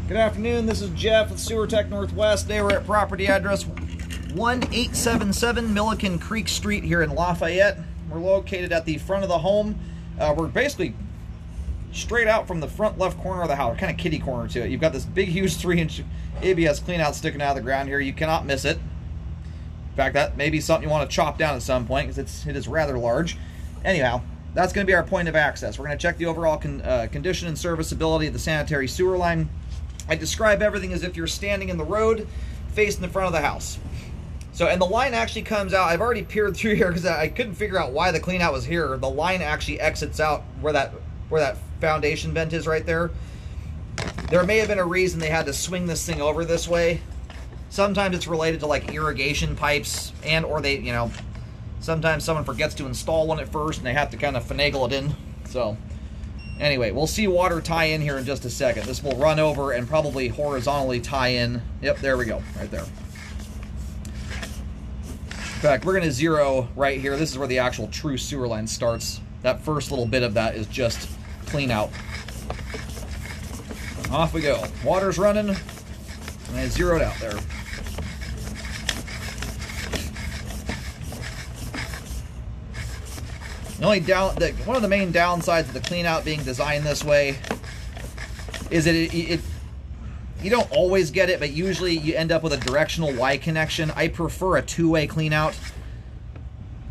Good afternoon, this is Jeff with Sewer Tech Northwest. Today we're at property address 1877 Milliken Creek Street here in Lafayette. We're located at the front of the home. We're basically straight out from the front left corner of the house, kind of kitty corner to it. You've got this big, huge 3-inch ABS cleanout sticking out of the ground here. You cannot miss it. In fact, that may be something you want to chop down at some point because it is rather large. Anyhow, that's going to be our point of access. We're going to check the overall condition and serviceability of the sanitary sewer line. I describe everything as if you're standing in the road facing the front of the house. So, and the line actually comes out. I've already peered through here because I couldn't figure out why the clean out was here. The line actually exits out where that foundation vent is right there. There may have been a reason they had to swing this thing over this way. Sometimes it's related to like irrigation pipes, and or they, sometimes someone forgets to install one at first and they have to kind of finagle it in. So anyway, we'll see water tie in here in just a second. This will run over and probably horizontally tie in. Yep, there we go, right there. In fact, we're going to zero right here. This is where the actual true sewer line starts. That first little bit of that is just clean out. Off we go. Water's running, and I zeroed out there. One of the main downsides of the clean out being designed this way is that you don't always get it, but usually you end up with a directional Y connection. I prefer a two-way clean out.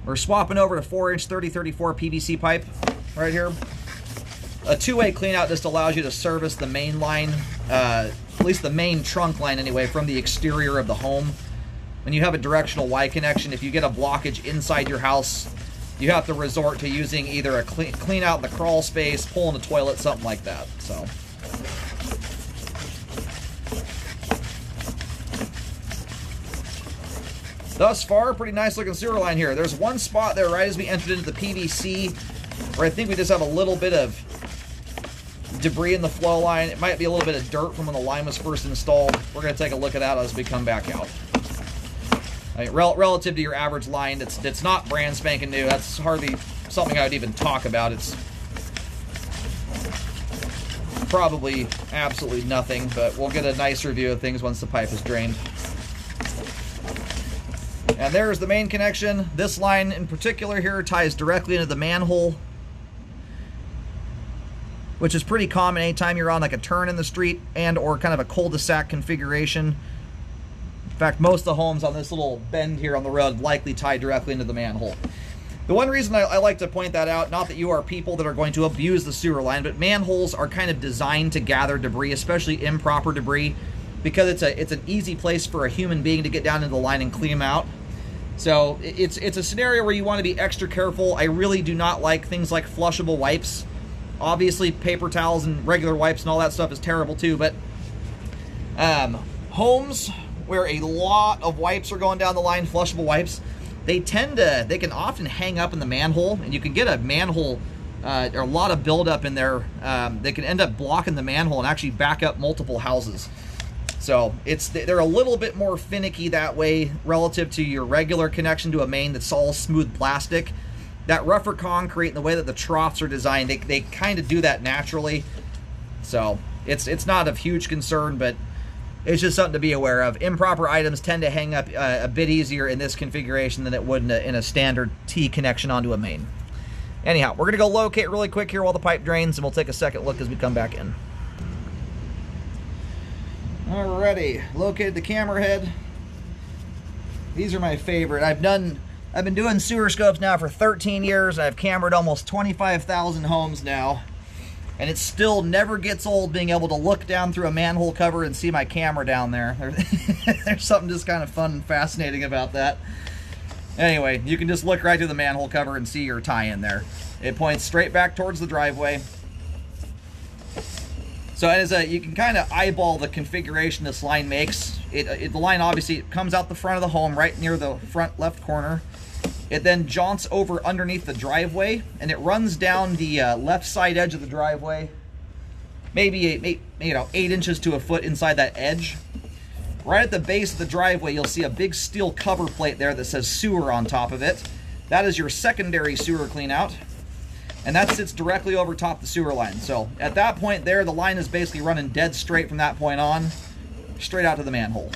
We're swapping over to 4-inch 3034 PVC pipe right here. A two-way clean out just allows you to service the main line, at least the main trunk line anyway, from the exterior of the home. When you have a directional Y connection, if you get a blockage inside your house, you have to resort to using either a clean out in the crawl space, pulling the toilet, something like that. So thus far, pretty nice looking sewer line here. There's one spot there right as we entered into the PVC where I think we just have a little bit of debris in the flow line. It might be a little bit of dirt from when the line was first installed. We're going to take a look at that as we come back out. I mean, relative to your average line, it's not brand spanking new. That's hardly something I would even talk about. It's probably absolutely nothing, but we'll get a nice review of things once the pipe is drained. And there's the main connection. This line in particular here ties directly into the manhole, which is pretty common anytime you're on like a turn in the street and or kind of a cul-de-sac configuration. In fact, most of the homes on this little bend here on the road likely tie directly into the manhole. The one reason I like to point that out, not that you are people that are going to abuse the sewer line, but manholes are kind of designed to gather debris, especially improper debris, because it's an easy place for a human being to get down into the line and clean them out. So it's a scenario where you want to be extra careful. I really do not like things like flushable wipes. Obviously, paper towels and regular wipes and all that stuff is terrible too, but homes where a lot of wipes are going down the line, flushable wipes, they can often hang up in the manhole, and you can get a manhole, or a lot of buildup in there. They can end up blocking the manhole and actually back up multiple houses. So they're a little bit more finicky that way relative to your regular connection to a main that's all smooth plastic. That rougher concrete and the way that the troughs are designed, they kind of do that naturally. So it's not of huge concern, but it's just something to be aware of. Improper items tend to hang up a bit easier in this configuration than it would in a standard T connection onto a main. Anyhow, we're going to go locate really quick here while the pipe drains, and we'll take a second look as we come back in. Alrighty, located the camera head. These are my favorite. I've been doing sewer scopes now for 13 years. I've cambered almost 25,000 homes now. And it still never gets old being able to look down through a manhole cover and see my camera down there. There's something just kind of fun and fascinating about that. Anyway, you can just look right through the manhole cover and see your tie-in there. It points straight back towards the driveway. So you can kind of eyeball the configuration this line makes. The line obviously comes out the front of the home right near the front left corner. It then jaunts over underneath the driveway, and it runs down the left side edge of the driveway, maybe 8 inches to a foot inside that edge. Right at the base of the driveway, you'll see a big steel cover plate there that says sewer on top of it. That is your secondary sewer cleanout. and that sits directly over top the sewer line. So at that point there, the line is basically running dead straight from that point on, straight out to the manhole.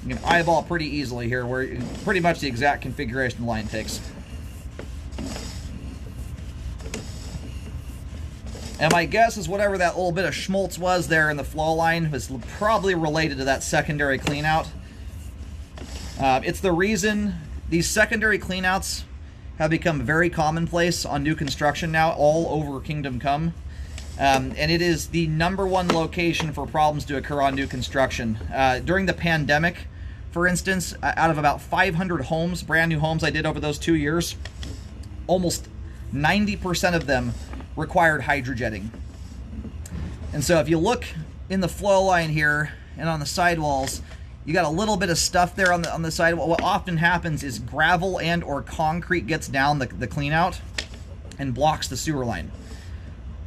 You can eyeball pretty easily here, where pretty much the exact configuration the line takes. And my guess is whatever that little bit of schmaltz was there in the flow line was probably related to that secondary cleanout. It's the reason these secondary cleanouts have become very commonplace on new construction now, all over Kingdom Come. And it is the #1 location for problems to occur on new construction. During the pandemic, for instance, out of about 500 homes, brand new homes I did over those 2 years, almost 90% of them required hydrojetting. And so if you look in the flow line here and on the sidewalls, you got a little bit of stuff there on the sidewall. What often happens is gravel and or concrete gets down the clean out and blocks the sewer line.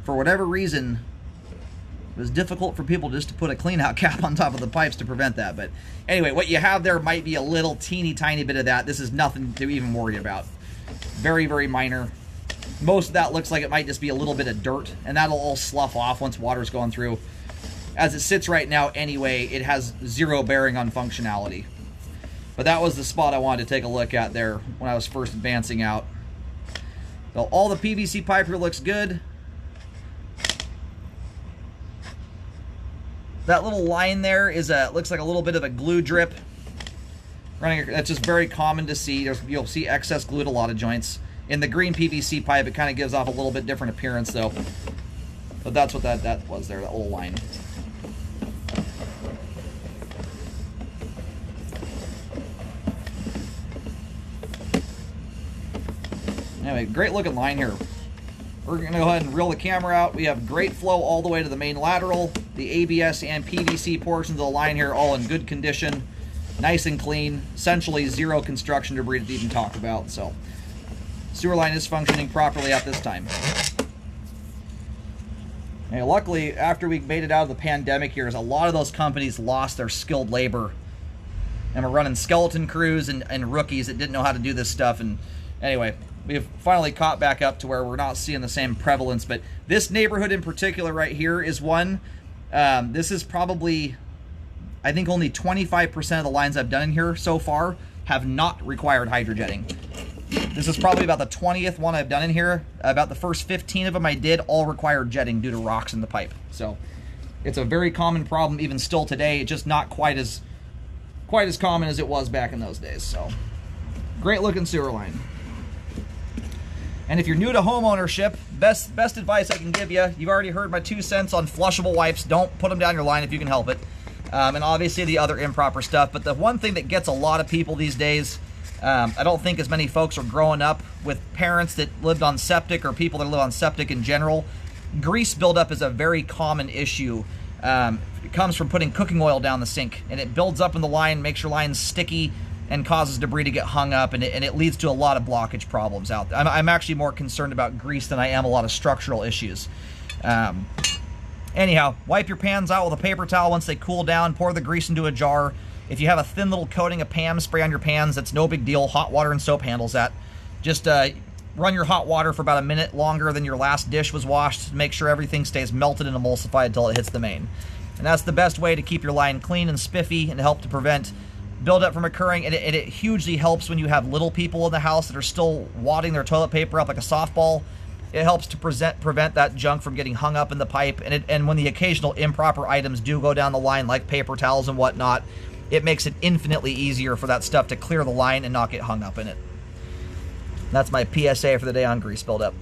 For whatever reason, it was difficult for people just to put a clean out cap on top of the pipes to prevent that. But anyway, what you have there might be a little teeny tiny bit of that. This is nothing to even worry about. Very, very minor. Most of that looks like it might just be a little bit of dirt, and that'll all slough off once water's going through. As it sits right now anyway, it has zero bearing on functionality. But that was the spot I wanted to take a look at there when I was first advancing out. So all the PVC pipe here looks good. That little line there is looks like a little bit of a glue drip. That's just very common to see. You'll see excess glue at a lot of joints. In the green PVC pipe, it kind of gives off a little bit different appearance, though. But that's what that was there, that little line. Anyway, great looking line here. We're going to go ahead and reel the camera out. We have great flow all the way to the main lateral. The ABS and PVC portions of the line here all in good condition. Nice and clean. Essentially zero construction debris to even talk about. So sewer line is functioning properly at this time. And luckily, after we made it out of the pandemic here, a lot of those companies lost their skilled labor. And we're running skeleton crews and rookies that didn't know how to do this stuff. And anyway, we've finally caught back up to where we're not seeing the same prevalence. But this neighborhood in particular right here is one. This is probably, I think only 25% of the lines I've done in here so far have not required hydrojetting. This is probably about the 20th one I've done in here. About the first 15 of them I did all required jetting due to rocks in the pipe. So it's a very common problem even still today. It's just not quite as common as it was back in those days. So great looking sewer line. And if you're new to home ownership, best advice I can give you, you've already heard my 2 cents on flushable wipes. Don't put them down your line if you can help it. And obviously the other improper stuff. But the one thing that gets a lot of people these days, I don't think as many folks are growing up with parents that lived on septic or people that live on septic in general. Grease buildup is a very common issue. It comes from putting cooking oil down the sink, and it builds up in the line, makes your line sticky, and causes debris to get hung up, and it leads to a lot of blockage problems out there. I'm actually more concerned about grease than I am a lot of structural issues. Anyhow, wipe your pans out with a paper towel once they cool down. Pour the grease into a jar. If you have a thin little coating of PAM spray on your pans, that's no big deal. Hot water and soap handles that. Just run your hot water for about a minute longer than your last dish was washed. Make sure everything stays melted and emulsified until it hits the main. And that's the best way to keep your line clean and spiffy and help to prevent buildup from occurring. And it hugely helps when you have little people in the house that are still wadding their toilet paper up like a softball. It helps to prevent that junk from getting hung up in the pipe. And when the occasional improper items do go down the line, like paper towels and whatnot, it makes it infinitely easier for that stuff to clear the line and not get hung up in it. That's my PSA for the day on grease buildup.